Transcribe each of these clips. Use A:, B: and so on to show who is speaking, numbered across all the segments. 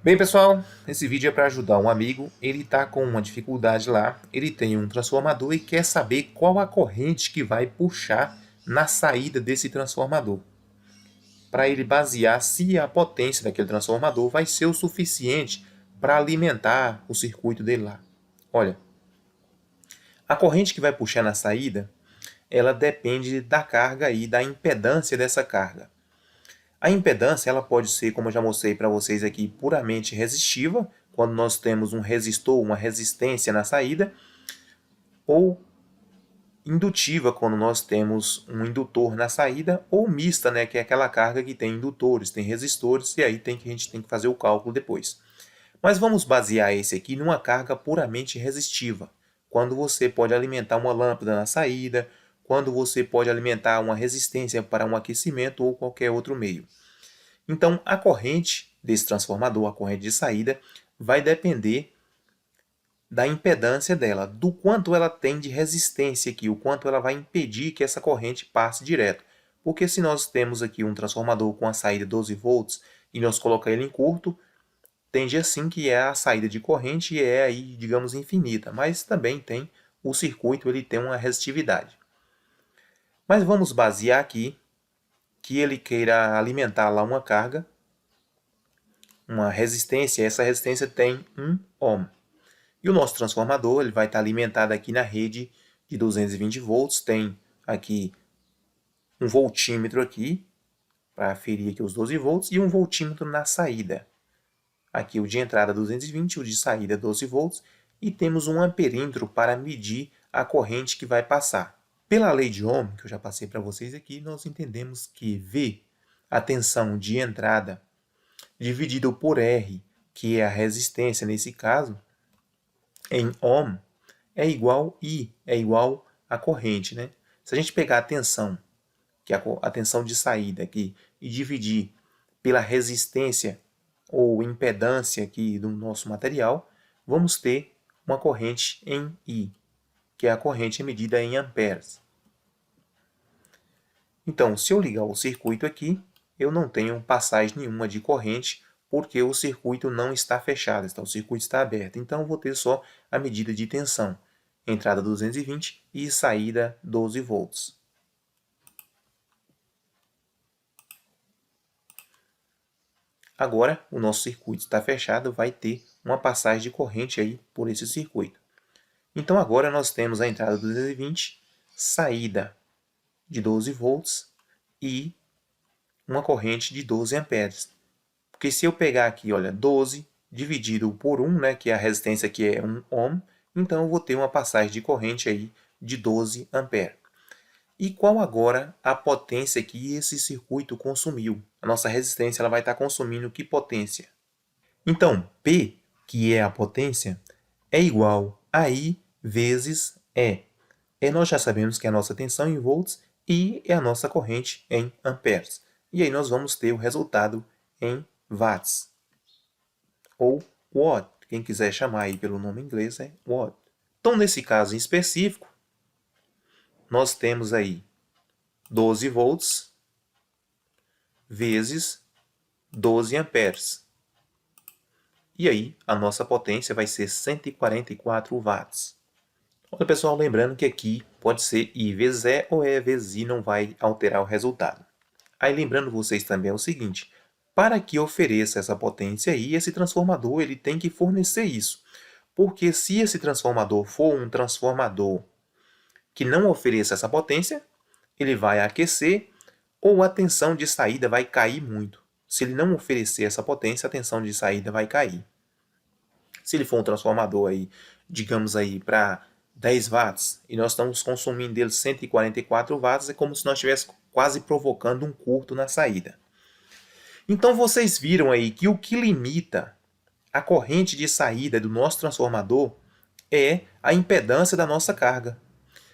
A: Bem, pessoal, esse vídeo é para ajudar um amigo. Ele está com uma dificuldade lá, ele tem um transformador e quer saber qual a corrente que vai puxar na saída desse transformador, para ele basear se a potência daquele transformador vai ser o suficiente para alimentar o circuito dele lá. Olha, a corrente que vai puxar na saída, ela depende da carga e da impedância dessa carga. A impedância ela pode ser, como eu já mostrei para vocês aqui, puramente resistiva, quando nós temos um resistor, uma resistência na saída, ou indutiva, quando nós temos um indutor na saída, ou mista, né, que é aquela carga que tem indutores, tem resistores, e aí a gente tem que fazer o cálculo depois. Mas vamos basear esse aqui numa carga puramente resistiva, quando você pode alimentar uma lâmpada na saída, quando você pode alimentar uma resistência para um aquecimento ou qualquer outro meio. Então, a corrente desse transformador, a corrente de saída, vai depender da impedância dela, do quanto ela tem de resistência aqui, o quanto ela vai impedir que essa corrente passe direto. Porque se nós temos aqui um transformador com a saída 12 volts e nós colocar ele em curto, tende assim que é a saída de corrente e é aí, digamos, infinita, mas também tem o circuito, ele tem uma resistividade. Mas vamos basear aqui que ele queira alimentar lá uma carga, uma resistência, essa resistência tem 1 ohm. E o nosso transformador ele vai estar alimentado aqui na rede de 220 volts, tem aqui um voltímetro aqui, para aferir aqui os 12 volts, e um voltímetro na saída. Aqui o de entrada 220, o de saída 12 volts, e temos um amperímetro para medir a corrente que vai passar. Pela lei de Ohm, que eu já passei para vocês aqui, nós entendemos que V, a tensão de entrada, dividido por R, que é a resistência nesse caso, em ohm, é igual I, é igual a corrente, né? Se a gente pegar a tensão, que é a tensão de saída aqui, e dividir pela resistência ou impedância aqui do nosso material, vamos ter uma corrente em I, que é a corrente medida em amperes. Então, se eu ligar o circuito aqui, eu não tenho passagem nenhuma de corrente, porque o circuito não está fechado, o circuito está aberto. Então, eu vou ter só a medida de tensão, entrada 220 e saída 12 volts. Agora, o nosso circuito está fechado, vai ter uma passagem de corrente aí por esse circuito. Então, agora nós temos a entrada 220, saída de 12 volts e uma corrente de 12 amperes. Porque se eu pegar aqui, olha, 12 dividido por 1, né, que a resistência aqui é 1 ohm, então eu vou ter uma passagem de corrente aí de 12 amperes. E qual agora a potência que esse circuito consumiu? A nossa resistência ela vai estar consumindo que potência? Então, P, que é a potência, é igual a I vezes E. E nós já sabemos que é a nossa tensão em volts e é a nossa corrente em amperes. E aí nós vamos ter o resultado em watts, ou watt. Quem quiser chamar aí pelo nome inglês é watt. Então, nesse caso em específico, nós temos aí 12 volts vezes 12 amperes. E aí, a nossa potência vai ser 144 watts. Olha, pessoal, lembrando que aqui pode ser I vezes E ou E vezes I, não vai alterar o resultado. Aí, lembrando vocês também o seguinte, para que ofereça essa potência aí, esse transformador ele tem que fornecer isso. Porque se esse transformador for um transformador que não ofereça essa potência, ele vai aquecer ou a tensão de saída vai cair muito. Se ele não oferecer essa potência, a tensão de saída vai cair. Se ele for um transformador aí, digamos aí, para 10 watts, e nós estamos consumindo dele 144 watts, é como se nós estivéssemos quase provocando um curto na saída. Então vocês viram aí que o que limita a corrente de saída do nosso transformador é a impedância da nossa carga.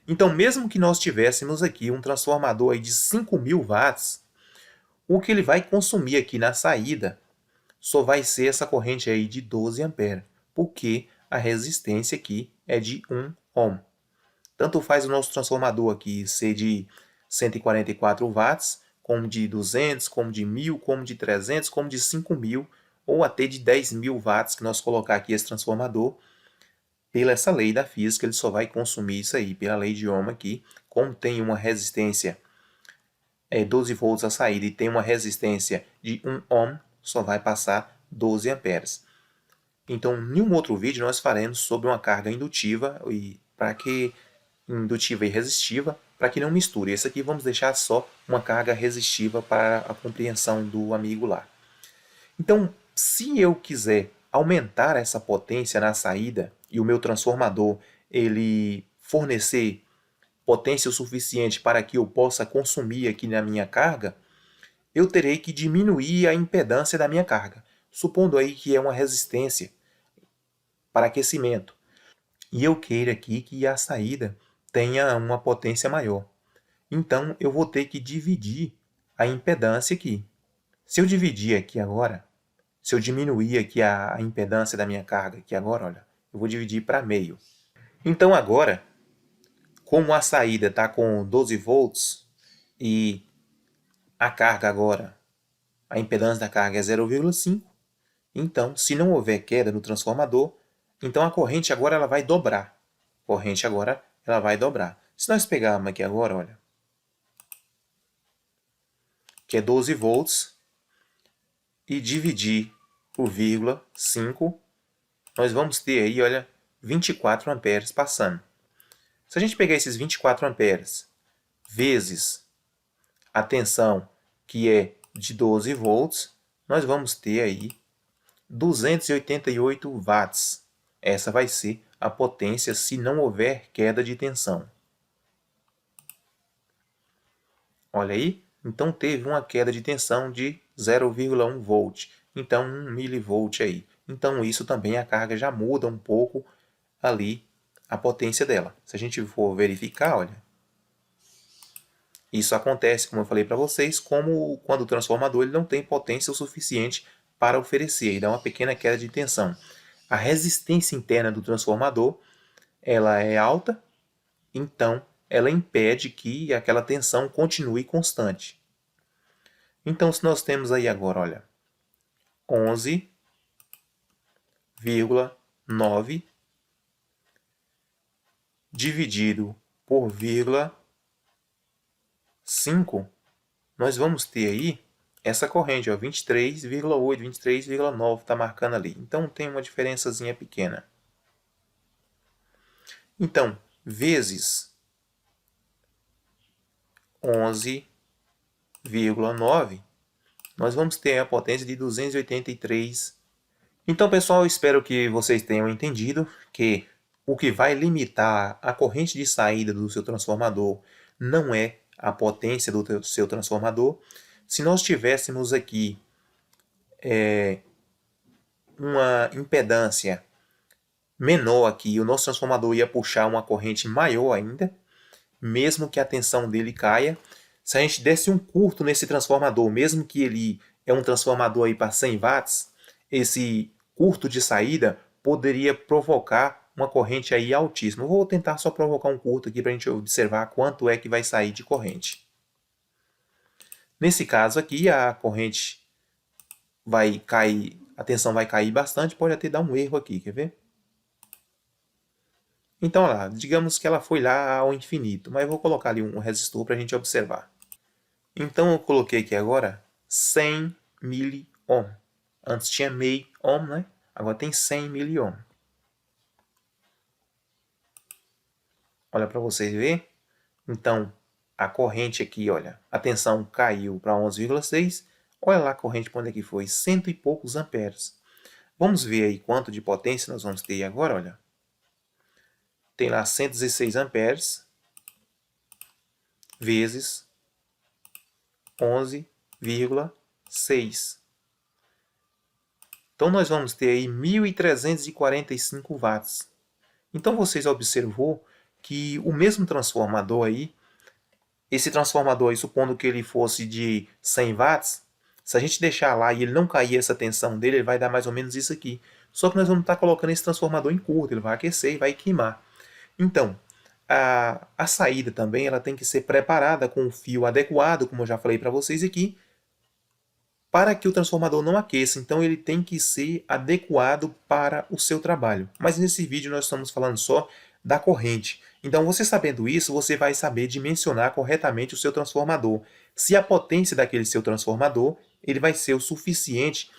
A: Então, mesmo que nós tivéssemos aqui um transformador aí de 5.000 watts, o que ele vai consumir aqui na saída só vai ser essa corrente aí de 12 amperes, porque a resistência aqui é de 1 ohm. Tanto faz o nosso transformador aqui ser de 144 watts, como de 200, como de 1.000, como de 300, como de 5.000, ou até de 10.000 watts que nós colocar aqui esse transformador. Pela essa lei da física, ele só vai consumir isso aí, pela lei de Ohm aqui. Como tem uma resistência 12 volts a saída e tem uma resistência de 1 ohm, só vai passar 12 amperes. Então, em um outro vídeo nós faremos sobre uma carga indutiva e resistiva, para que não misture. Esse aqui vamos deixar só uma carga resistiva para a compreensão do amigo lá. Então, se eu quiser aumentar essa potência na saída e o meu transformador ele fornecer potência o suficiente para que eu possa consumir aqui na minha carga, eu terei que diminuir a impedância da minha carga, supondo aí que é uma resistência para aquecimento, e eu queira aqui que a saída tenha uma potência maior. Então, eu vou ter que dividir a impedância aqui. Se eu dividir aqui agora, se eu diminuir aqui a impedância da minha carga aqui agora, olha, eu vou dividir para meio. Então, agora, como a saída está com 12 volts e a carga agora, a impedância da carga é 0,5, então, se não houver queda no transformador, então a corrente agora ela vai dobrar. A corrente agora ela vai dobrar. Se nós pegarmos aqui agora, olha, que é 12 volts, e dividir por 0,5, nós vamos ter aí, olha, 24 amperes passando. Se a gente pegar esses 24 amperes vezes a tensão, que é de 12 volts, nós vamos ter aí 288 watts. Essa vai ser a potência se não houver queda de tensão. Olha aí, então teve uma queda de tensão de 0,1 volt, então 1 milivolt aí. Então isso também a carga já muda um pouco ali a potência dela. Se a gente for verificar, olha, isso acontece, como eu falei para vocês, como quando o transformador ele não tem potência o suficiente para oferecer, e dá uma pequena queda de tensão. A resistência interna do transformador ela é alta, então ela impede que aquela tensão continue constante. Então, se nós temos aí agora, olha, 11,9 dividido por 0,5, nós vamos ter aí essa corrente, 23,8, 23,9 está marcando ali. Então, tem uma diferençazinha pequena. Então, vezes 11,9, nós vamos ter a potência de 283. Então, pessoal, eu espero que vocês tenham entendido que o que vai limitar a corrente de saída do seu transformador não é a potência do seu transformador. Se nós tivéssemos aqui uma impedância menor aqui, o nosso transformador ia puxar uma corrente maior ainda, mesmo que a tensão dele caia. Se a gente desse um curto nesse transformador, mesmo que ele é um transformador aí para 100 watts, esse curto de saída poderia provocar uma corrente aí altíssima. Eu vou tentar só provocar um curto aqui para a gente observar quanto é que vai sair de corrente. Nesse caso aqui, a corrente vai cair, a tensão vai cair bastante, pode até dar um erro aqui, quer ver? Então, lá, digamos que ela foi lá ao infinito, mas eu vou colocar ali um resistor para a gente observar. Então, eu coloquei aqui agora 100 miliohm. Antes tinha meio ohm, né? Agora tem 100 miliohm. Olha para vocês verem. Então, a corrente aqui, olha, a tensão caiu para 11,6. Olha lá a corrente quando é que foi, cento e poucos amperes. Vamos ver aí quanto de potência nós vamos ter agora, olha. Tem lá 116 amperes vezes 11,6. Então, nós vamos ter aí 1.345 watts. Então, vocês observou que o mesmo transformador aí, esse transformador aí, supondo que ele fosse de 100 watts, se a gente deixar lá e ele não cair essa tensão dele, ele vai dar mais ou menos isso aqui. Só que nós vamos estar colocando esse transformador em curto, ele vai aquecer e vai queimar. Então, a saída também ela tem que ser preparada com um fio adequado, como eu já falei para vocês aqui, para que o transformador não aqueça. Então ele tem que ser adequado para o seu trabalho. Mas nesse vídeo nós estamos falando só da corrente. Então você sabendo isso, você vai saber dimensionar corretamente o seu transformador. Se a potência daquele seu transformador, ele vai ser o suficiente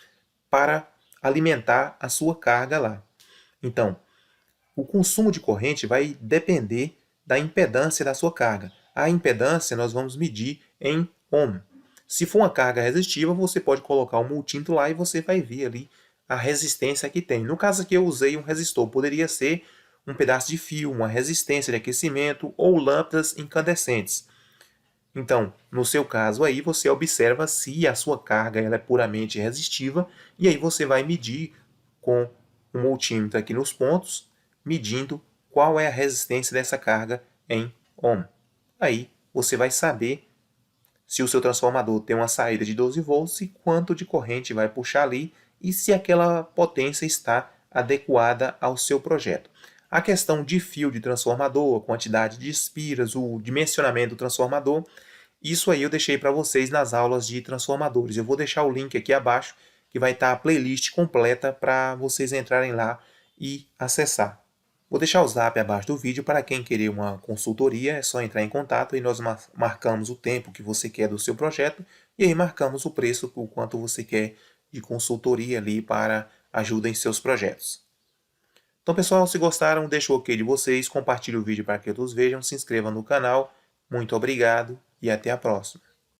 A: para alimentar a sua carga lá. Então, o consumo de corrente vai depender da impedância da sua carga. A impedância nós vamos medir em ohm. Se for uma carga resistiva, você pode colocar um multímetro lá e você vai ver ali a resistência que tem. No caso aqui eu usei um resistor, poderia ser um pedaço de fio, uma resistência de aquecimento ou lâmpadas incandescentes. Então, no seu caso aí, você observa se a sua carga ela é puramente resistiva e aí você vai medir com um multímetro aqui nos pontos, medindo qual é a resistência dessa carga em ohm. Aí você vai saber se o seu transformador tem uma saída de 12 volts e quanto de corrente vai puxar ali e se aquela potência está adequada ao seu projeto. A questão de fio de transformador, a quantidade de espiras, o dimensionamento do transformador, isso aí eu deixei para vocês nas aulas de transformadores. Eu vou deixar o link aqui abaixo, que vai estar a playlist completa para vocês entrarem lá e acessar. Vou deixar o zap abaixo do vídeo para quem querer uma consultoria, é só entrar em contato e nós marcamos o tempo que você quer do seu projeto e aí marcamos o preço, o quanto você quer de consultoria ali para ajuda em seus projetos. Então pessoal, se gostaram, deixa o ok de vocês, compartilhe o vídeo para que todos vejam, se inscreva no canal. Muito obrigado e até a próxima.